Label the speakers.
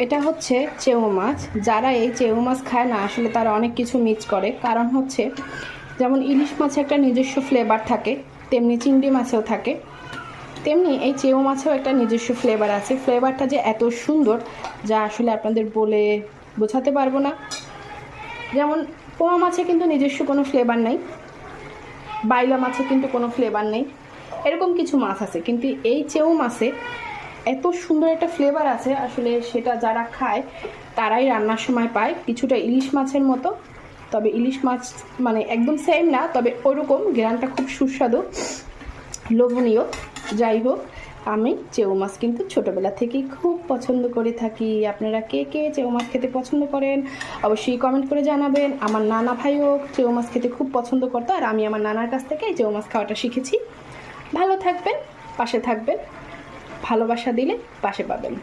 Speaker 1: এটা হচ্ছে চেউ মাছ। যারা এই চেউ মাছ খায় না আসলে তারা অনেক কিছু মিস করে। কারণ হচ্ছে যেমন ইলিশ মাছে একটা নিজস্ব ফ্লেভার থাকে, তেমনি চিংড়ি মাছেও থাকে, তেমনি এই চেউ মাছেও একটা নিজস্ব ফ্লেভার আছে। ফ্লেভারটা যে এত সুন্দর যা আসলে আপনাদের বলে বোঝাতে পারবো না। যেমন পোয়া মাছে কিন্তু নিজস্ব কোনো ফ্লেভার নেই, বাইলা মাছে কিন্তু কোনো ফ্লেভার নেই, এরকম কিছু মাছ আছে। কিন্তু এই চেউ মাছে এত সুন্দর একটা ফ্লেভার আছে, আসলে সেটা যারা খায় তারাই রান্নার সময় পায়। কিছুটা ইলিশ মাছের মতো, তবে ইলিশ মাছ মানে একদম সেম না, তবে ওরকম গ্রানটা খুব সুস্বাদু, লোভনীয়। যাই হোক, আমি চেউ মাছ কিন্তু ছোটোবেলা থেকেই খুব পছন্দ করে থাকি। আপনারা কে কে চেউ মাছ খেতে পছন্দ করেন অবশ্যই কমেন্ট করে জানাবেন। আমার নানা ভাইও চেউ মাছ খেতে খুব পছন্দ করতো, আর আমি আমার নানার কাছ থেকে এই চেউ মাছ খাওয়াটা শিখেছি। ভালো থাকবেন, পাশে থাকবেন, ভালোবাসা দিলে পাশে পাবেন।